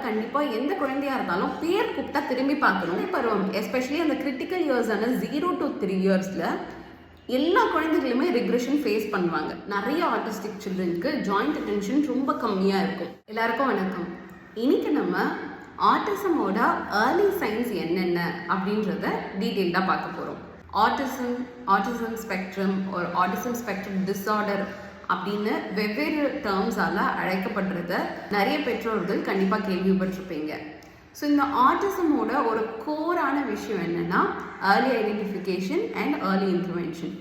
கண்டிப்பாக எந்த குழந்தையாக இருந்தாலும் பேர் கூப்பிட்டா திரும்பி பார்க்கணும். பருவம் எஸ்பெஷலி அந்த கிரிட்டிக்கல் இயர்ஸான 0 to 3 இயர்ஸில் எல்லா குழந்தைகளுமே ரிக்ரெஷன் ஃபேஸ் பண்ணுவாங்க. நிறைய ஆர்டிஸ்டிக் சில்ட்ரனுக்கு ஜாயிண்ட் அட்டென்ஷன் ரொம்ப கம்மியாக இருக்கும். எல்லாருக்கும் வணக்கம். இன்னைக்கு நம்ம ஆட்டிசமோட ஏர்லி சைன்ஸ் என்னென்ன அப்படின்றத டீட்டெயில்டாக பார்க்க போகிறோம். ஆட்டிசம் ஸ்பெக்ட்ரம் ஒரு ஆட்டிசம் ஸ்பெக்ட்ரம் டிஸார்டர் அப்படின்னு வெவ்வேறு டேர்ம்ஸால் அழைக்கப்படுறத நிறைய பெற்றோர்கள் கண்டிப்பாக கேள்விப்பட்டிருப்பீங்க. ஸோ இந்த ஆட்டிசமோட ஒரு கோரான விஷயம் என்னென்னா early identification and early intervention.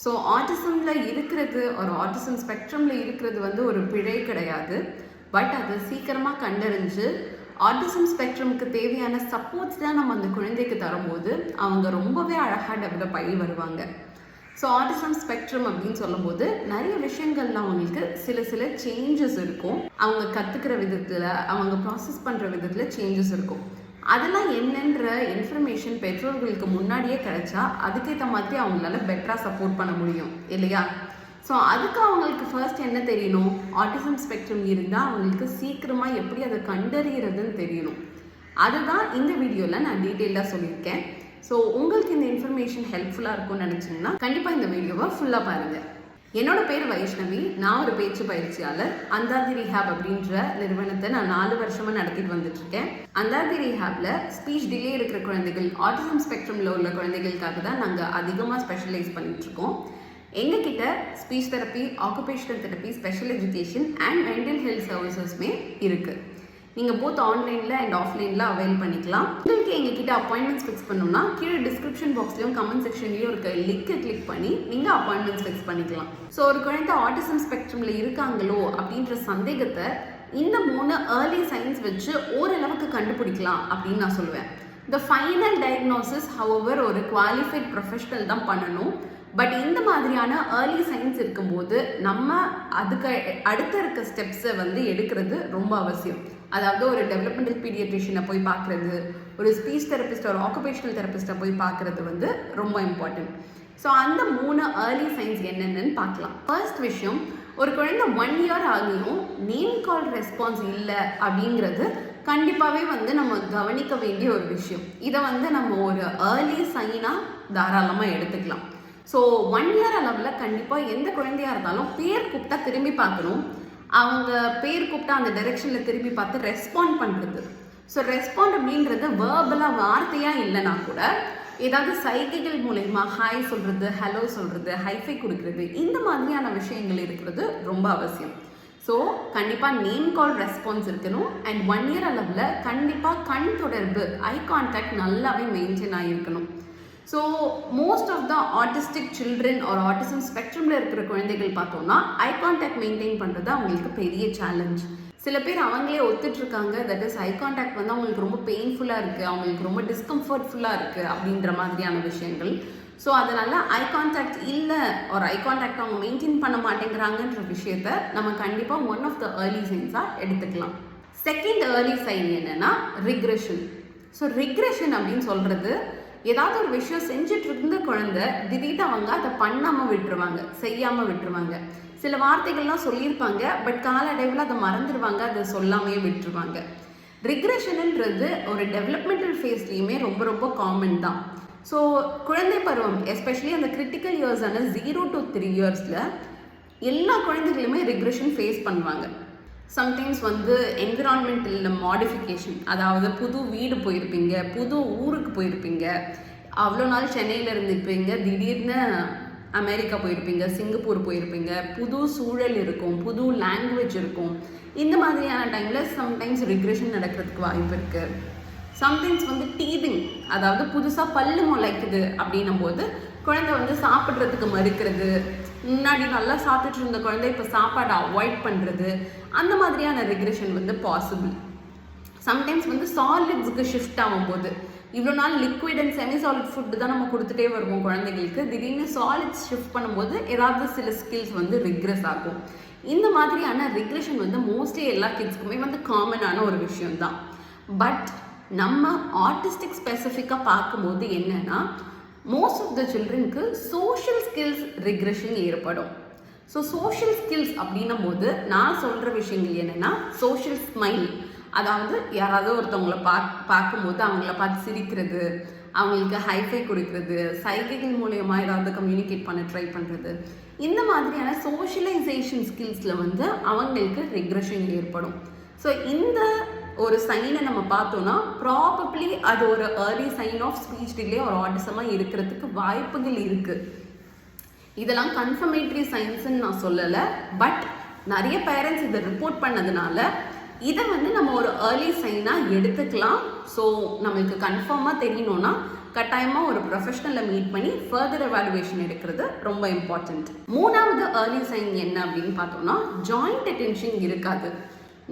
So ஆட்டிசமில் இருக்கிறது ஒரு ஆட்டிசம் ஸ்பெக்ட்ரமில் இருக்கிறது ஒரு பிழை கிடையாது. பட் அதை சீக்கிரமாக கண்டறிஞ்சு ஆட்டிசம் ஸ்பெக்ட்ரமுக்கு தேவையான சப்போர்ட்ஸ் தான் நம்ம அந்த குழந்தைக்கு தரும்போது அவங்க ரொம்பவே அழகாக டெவலப் ஆகி வருவாங்க. ஸோ ஆட்டிசம் ஸ்பெக்ட்ரம் அப்படின்னு சொல்லும்போது நிறைய விஷயங்கள்லாம் அவங்களுக்கு சில சேஞ்சஸ் இருக்கும். அவங்க கற்றுக்கிற விதத்தில், அவங்க ப்ராசஸ் பண்ணுற விதத்தில் சேஞ்சஸ் இருக்கும். அதெல்லாம் என்னன்ற இன்ஃபர்மேஷன் பெற்றோர்களுக்கு முன்னாடியே கிடைச்சா அதுக்கேற்ற மாதிரி அவங்களால பெட்டராக சப்போர்ட் பண்ண முடியும் இல்லையா? ஸோ அதுக்கு அவங்களுக்கு ஃபர்ஸ்ட் என்ன தெரியணும்? ஆட்டிசம் ஸ்பெக்ட்ரம் இருந்தால் அவங்களுக்கு சீக்கிரமாக எப்படி அதை கண்டறிகிறதுன்னு தெரியணும். அதுதான் இந்த வீடியோவில் நான் டீட்டெயிலாக சொல்லியிருக்கேன். ஸோ உங்களுக்கு இந்த இன்ஃபர்மேஷன் ஹெல்ப்ஃபுல்லாக இருக்கும்னு நினச்சிங்கன்னா கண்டிப்பாக இந்த வீடியோவை ஃபுல்லாக பாருங்கள். என்னோட பேர் வைஷ்ணவி. நான் ஒரு பேச்சு பயிற்சியாளர். அந்தாதி ரீஹாப் அப்படின்ற நிறுவனத்தை நான் 4 வருஷமாக நடத்திட்டு வந்துட்டுருக்கேன். அந்தாதி ரீஹாப்பில் ஸ்பீச் டிலே இருக்கிற குழந்தைகள், ஆட்டிசம் ஸ்பெக்ட்ரமில் உள்ள குழந்தைகளுக்காக தான் நாங்கள் அதிகமாக ஸ்பெஷலைஸ் பண்ணிகிட்ருக்கோம். எங்ககிட்ட speech therapy, occupational therapy, special education and mental health சர்வீசஸுமே இருக்குது. நீங்கள் போத் ஆன்லைனில் அண்ட் ஆஃப்லைனில் அவைல் பண்ணிக்கலாம். உங்களுக்கு எங்ககிட்ட அப்பாயின்மெண்ட்ஸ் ஃபிக்ஸ் பண்ணணும்னா கீழே டிஸ்கிரிப்ஷன் பாக்ஸ்லையும் கமெண்ட் செக்ஷன்லையும் இருக்க லிங்கை கிளிக் பண்ணி நீங்கள் அப்பாயின்மெண்ட்ஸ் ஃபிக்ஸ் பண்ணிக்கலாம். ஸோ ஒரு குழந்தை ஆட்டிசம் ஸ்பெக்ட்ரமில் இருக்காங்களோ அப்படின்ற சந்தேகத்தை இந்த 3 ஏர்லி சைன்ஸ் வச்சு ஓரளவுக்கு கண்டுபிடிக்கலாம் அப்படின்னு நான் சொல்லுவேன். இந்த ஃபைனல் டயக்னோசிஸ் ஹவவர் ஒரு குவாலிஃபைட் ப்ரொஃபஷனல் தான் பண்ணணும். பட் இந்த மாதிரியான ஏர்லி சைன்ஸ் இருக்கும்போது நம்ம அதுக்கு அடுத்த இருக்க ஸ்டெப்ஸை எடுக்கிறது ரொம்ப அவசியம். அதாவது ஒரு டெவலப்மெண்டல் பீடியாட்ரிஷியனை போய் பார்க்குறது, ஒரு ஸ்பீச் தெரபிஸ்ட், ஒரு ஆக்குபேஷனல் தெரபிஸ்ட்டை போய் பார்க்குறது ரொம்ப இம்பார்ட்டன்ட். ஸோ அந்த 3 ஏர்லி சைன்ஸ் என்னென்னு பார்க்கலாம். ஃபர்ஸ்ட் விஷயம், ஒரு குழந்தை 1 இயர் ஆகியும் நேம் கால் ரெஸ்பான்ஸ் இல்லை அப்படிங்கிறது கண்டிப்பாகவே நம்ம கவனிக்க வேண்டிய ஒரு விஷயம். இதை நம்ம ஒரு ஏர்லி சைனாக தாராளமாக எடுத்துக்கலாம். ஸோ 1 இயர் அளவில் கண்டிப்பாக எந்த குழந்தையாக இருந்தாலும் பேர் கூப்பிட்டா திரும்பி பார்க்கணும். அவங்க பேர் கூப்பிட்டா அந்த டைரெக்ஷனில் திரும்பி பார்த்து ரெஸ்பாண்ட் பண்ணுறது. ஸோ ரெஸ்பாண்ட் அப்படின்றது வேர்பலாக வார்த்தையாக இல்லைனா கூட ஏதாவது சைகைகள் மூலயமா ஹாய் சொல்கிறது, ஹலோ சொல்கிறது, ஹைஃபை கொடுக்குறது, இந்த மாதிரியான விஷயங்கள் இருக்கிறது ரொம்ப அவசியம். ஸோ கண்டிப்பாக நேம் கால் ரெஸ்பான்ஸ் இருக்கணும். அண்ட் 1 இயர் அளவில் கண்டிப்பாக கண் தொடர்பு, ஐ கான்டாக்ட் நல்லாவே மெயின்டைன் ஆகியிருக்கணும். So most of the autistic children ஒரு ஆட்டிசம் ஸ்பெக்ட்ரமில் இருக்கிற குழந்தைகள் பார்த்தோம்னா ஐ கான்டாக்ட் மெயின்டைன் பண்ணுறது அவங்களுக்கு பெரிய சேலஞ்ச். சில பேர் அவங்களே ஒத்துட்ருக்காங்க, தட் இஸ் ஐ கான்டாக்ட் அவங்களுக்கு ரொம்ப பெயின்ஃபுல்லாக இருக்குது, அவங்களுக்கு ரொம்ப டிஸ்கம்ஃபர்ட்ஃபுல்லாக இருக்குது அப்படின்ற மாதிரியான விஷயங்கள். ஸோ அதனால் ஐ கான்டாக்ட் இல்லை ஒரு ஐ கான்டாக்ட் அவங்க மெயின்டைன் பண்ண மாட்டேங்கிறாங்கன்ற விஷயத்த நம்ம கண்டிப்பாக ஒன் ஆஃப் த ஏர்லி சைன்ஸாக எடுத்துக்கலாம். செகண்ட் ஏர்லி சைன் என்னென்னா ரிக்ரெஷன். ஸோ ரிக்ரெஷன் அப்படின்னு சொல்கிறது ஏதாவது ஒரு விஷயம் செஞ்சுட்டு இருந்த குழந்தை திடீர்னு அவங்க அதை பண்ணாமல் விட்டுருவாங்க, செய்யாமல் விட்டுருவாங்க. சில வார்த்தைகள்லாம் சொல்லியிருப்பாங்க, பட் காலடைவில் அதை மறந்துடுவாங்க, அதை சொல்லாமையே விட்டுருவாங்க. ரிக்ரெஷனுன்றது ஒரு டெவலப்மெண்டல் ஃபேஸ்லேயுமே ரொம்ப காமன் தான். ஸோ குழந்தை பருவம் எஸ்பெஷலி அந்த கிரிட்டிக்கல் இயர்ஸான 0 to 3 இயர்ஸில் எல்லா குழந்தைகளுமே ரிக்ரெஷன் ஃபேஸ் பண்ணுவாங்க. சம்டைம்ஸ் என்விரான்மெண்டல் மாடிஃபிகேஷன், அதாவது புது வீடு போயிருப்பீங்க, புது ஊருக்கு போயிருப்பீங்க, அவ்வளோ நாள் சென்னையில் இருந்துருப்பீங்க, திடீர்னு அமெரிக்கா போயிருப்பீங்க, சிங்கப்பூர் போயிருப்பீங்க, புது சூழல் இருக்கும், புது லாங்குவேஜ் இருக்கும். இந்த மாதிரியான டைமில் சம்டைம்ஸ் ரிக்ரெஷன் நடக்கிறதுக்கு வாய்ப்பு இருக்குது. சம்டைம்ஸ் டீதிங், அதாவது புதுசாக பல்லு முளைக்குது அப்படின்னும் போது குழந்தை சாப்பிட்றதுக்கு மறுக்கிறது, முன்னாடி நல்லா சாப்பிட்டுட்டு இருந்த குழந்தை இப்போ சாப்பாடை அவாய்ட் பண்ணுறது, அந்த மாதிரியான ரிக்ரெஷன் பாசிபிள். சம்டைம்ஸ் சாலிட்ஸுக்கு ஷிஃப்ட் ஆகும்போது, இவ்வளோ நாள் liquid and semi solid food தான் நம்ம கொடுத்துட்டே வருவோம் குழந்தைங்களுக்கு, திடீர்னு சாலிட்ஸ் ஷிஃப்ட் பண்ணும்போது ஏதாவது சில ஸ்கில்ஸ் ரிக்ரெஸ் ஆகும். இந்த மாதிரியான ரிக்ரெஷன் மோஸ்ட்லி எல்லா கிட்ஸ்க்குமே காமனான ஒரு விஷயம்தான். பட் நம்ம ஆர்டிஸ்டிக் ஸ்பெசிஃபிக்காக பார்க்கும்போது என்னென்னா மோஸ்ட் ஆஃப் த சில்ட்ரனுக்கு சோஷியல் ஸ்கில்ஸ் ரிக்ரெஷன் ஏற்படும். ஸோ சோஷியல் ஸ்கில்ஸ் அப்படின்னும் போது நான் சொல்கிற விஷயங்கள் என்னென்னா சோஷியல் ஸ்மைல், அதாவது யாராவது ஒருத்தவங்களை பார்க்கும்போது அவங்கள பார்த்து சிரிக்கிறது, அவங்களுக்கு ஹைஃபை கொடுக்கறது, சைகைகள் மூலயமா ஏதாவது கம்யூனிகேட் பண்ண ட்ரை பண்ணுறது, இந்த மாதிரியான சோஷியலைசேஷன் ஸ்கில்ஸில் வந்து அவங்களுக்கு ரெக்ரெஷன் ஏற்படும். ஸோ இந்த ஒரு சைனை நம்ம பார்த்தோன்னா ப்ராபப்ளி அது ஒரு early sign of speech delay ஒரு ஆட்டிசமாக இருக்கிறதுக்கு வாய்ப்புகள் இருக்குது. இதெல்லாம் கன்ஃபர்மேட்டரி சைன்ஸ்ன்னு நான் சொல்லலை, பட் நிறைய பேரண்ட்ஸ் இதை ரிப்போர்ட் பண்ணதுனால இதை வந்து நம்ம ஒரு ஏர்லி சைனாக எடுத்துக்கலாம். ஸோ நம்மளுக்கு கன்ஃபார்மாக தெரியணும்னா கட்டாயமாக ஒரு ப்ரொஃபஷனலை மீட் பண்ணி ஃபர்தர் எவாலுவேஷன் எடுக்கிறது ரொம்ப இம்பார்ட்டண்ட். மூணாவது ஏர்லி சைன் என்ன அப்படின்னு பார்த்தோம்னா ஜாயிண்ட் அட்டென்ஷன் இருக்காது.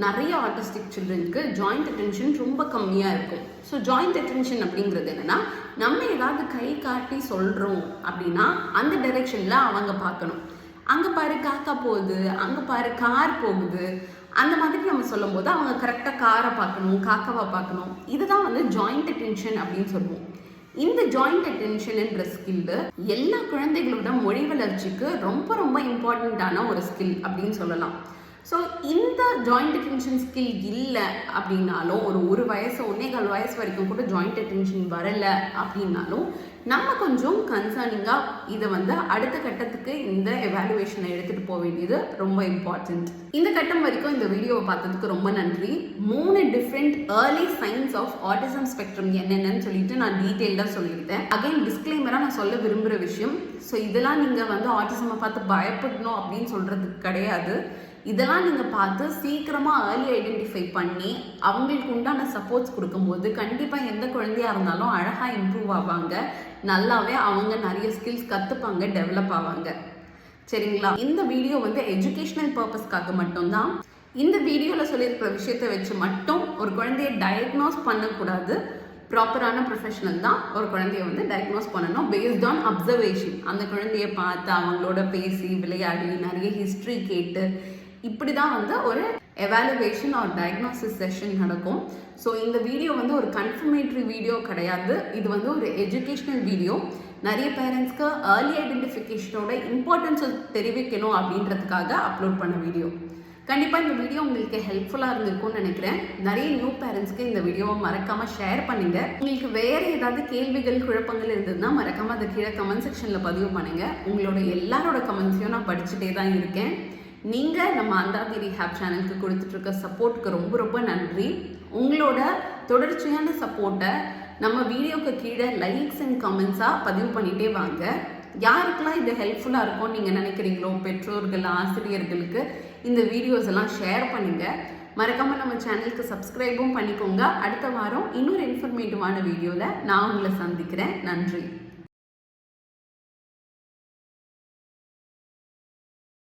நிறைய ஆட்டிஸ்டிக் சில்ட்ரனுக்கு ஜாயிண்ட் அட்டென்ஷன் ரொம்ப கம்மியாக இருக்கும். ஸோ ஜாயிண்ட் அட்டென்ஷன் அப்படிங்கிறது என்னென்னா, நம்ம ஏதாவது கை காட்டி சொல்கிறோம் அப்படின்னா அந்த டைரெக்ஷனில் அவங்க பார்க்கணும். அங்கே பாரு காக்கா போகுது, அங்கே பாரு கார் போகுது, அந்த மாதிரி நம்ம சொல்லும் போது அவங்க கரெக்டாக காரை பார்க்கணும், காக்காவை பார்க்கணும். இதுதான் வந்து ஜாயிண்ட் அட்டென்ஷன் அப்படின்னு சொல்லுவோம். இந்த ஜாயிண்ட் அட்டென்ஷன்ன்ற ஸ்கில்லு எல்லா குழந்தைகளோட மொழி வளர்ச்சிக்கு ரொம்ப ரொம்ப இம்பார்ட்டண்ட்டான ஒரு ஸ்கில் அப்படின்னு சொல்லலாம். ஸோ இந்த ஜாயிண்ட் அட்டென்ஷன் ஸ்கில் இல்லை அப்படின்னாலும் ஒரு வயசு 1.25 வயசு வரைக்கும் கூட ஜாயிண்ட் அட்டென்ஷன் வரலை அப்படின்னாலும் நம்ம கொஞ்சம் கன்சர்னிங்காக இதை வந்து அடுத்த கட்டத்துக்கு இந்த எவாலுவேஷனை எடுத்துகிட்டு போக வேண்டியது ரொம்ப இம்பார்ட்டண்ட். இந்த கட்டம் வரைக்கும் இந்த வீடியோவை பார்த்ததுக்கு ரொம்ப நன்றி. 3 different early signs of autism spectrum என்னென்னு சொல்லிட்டு நான் டீட்டெயில்டாக சொல்லியிருந்தேன். அகைன் டிஸ்க்ளைமராக நான் சொல்ல விரும்புகிற விஷயம், ஸோ இதெல்லாம் நீங்கள் வந்து ஆட்டிசமை பார்த்து பயப்படணும் அப்படின்னு சொல்கிறதுக்கு கிடையாது. இதெல்லாம் நீங்கள் பார்த்து சீக்கிரமாக ஏர்லி ஐடென்டிஃபை பண்ணி அவங்களுக்கு உண்டான சப்போர்ட்ஸ் கொடுக்கும்போது கண்டிப்பாக எந்த குழந்தையாக இருந்தாலும் அழகாக இம்ப்ரூவ் ஆவாங்க, நல்லாவே அவங்க நிறைய ஸ்கில்ஸ் கற்றுப்பாங்க, டெவலப் ஆவாங்க. சரிங்களா? இந்த வீடியோ வந்து எஜுகேஷ்னல் பர்பஸ்க்காக மட்டும்தான். இந்த வீடியோவில் சொல்லியிருக்கிற விஷயத்தை வச்சு மட்டும் ஒரு குழந்தைய டயக்னோஸ் பண்ணக்கூடாது. ப்ராப்பரான ப்ரொஃபஷனல் தான் ஒரு குழந்தைய வந்து டயக்னோஸ் பண்ணணும் பேஸ்ட் ஆன் அப்சர்வேஷன். அந்த குழந்தைய பார்த்து அவங்களோட பேசி விளையாடி நிறைய ஹிஸ்ட்ரி கேட்டு இப்படி தான் வந்து ஒரு எவாலுவேஷன் ஆர் டயக்னோசிஸ் செஷன் நடக்கும். ஸோ இந்த வீடியோ வந்து ஒரு கன்ஃபர்மேட்டரி வீடியோ கிடையாது, இது வந்து ஒரு எஜுகேஷ்னல் வீடியோ. நிறைய பேரண்ட்ஸ்க்கு ஏர்லி ஐடென்டிஃபிகேஷனோட இம்பார்ட்டன்ஸை தெரிவிக்கணும் அப்படின்றதுக்காக அப்லோட் பண்ண வீடியோ. கண்டிப்பாக இந்த வீடியோ உங்களுக்கு ஹெல்ப்ஃபுல்லாக இருந்திருக்கும்னு நினைக்கிறேன். நிறைய நியூ பேரண்ட்ஸ்க்கு இந்த வீடியோவை மறக்காமல் ஷேர் பண்ணுங்க. உங்களுக்கு வேறு ஏதாவது கேள்விகள் குழப்பங்கள் இருந்ததுன்னா மறக்காமல் அதை கீழே கமெண்ட் செக்ஷனில் பதிவு பண்ணுங்கள். உங்களோட எல்லாரோட கமெண்ட்ஸையும் நான் படிச்சுட்டே தான் இருக்கேன். நீங்கள் நம்ம அந்தாதி ரீஹாப் சேனலுக்கு கொடுத்துட்ருக்க சப்போர்ட்டுக்கு ரொம்ப ரொம்ப நன்றி. உங்களோட தொடர்ச்சியான சப்போர்ட்டை நம்ம வீடியோக்கு கீழே லைக்ஸ் அண்ட் கமெண்ட்ஸாக பதிவு பண்ணிகிட்டே வாங்க. யாருக்கெல்லாம் இது ஹெல்ப்ஃபுல்லாக இருக்கும்னு நீங்கள் நினைக்கிறீங்களோ, பெற்றோர்கள், ஆசிரியர்களுக்கு இந்த வீடியோஸ் எல்லாம் ஷேர் பண்ணுங்கள். மறக்காமல் நம்ம சேனலுக்கு சப்ஸ்கிரைபும் பண்ணிக்கோங்க. அடுத்த வாரம் இன்னொரு இன்ஃபர்மேட்டிவான வீடியோவில் நான் உங்களை சந்திக்கிறேன். நன்றி.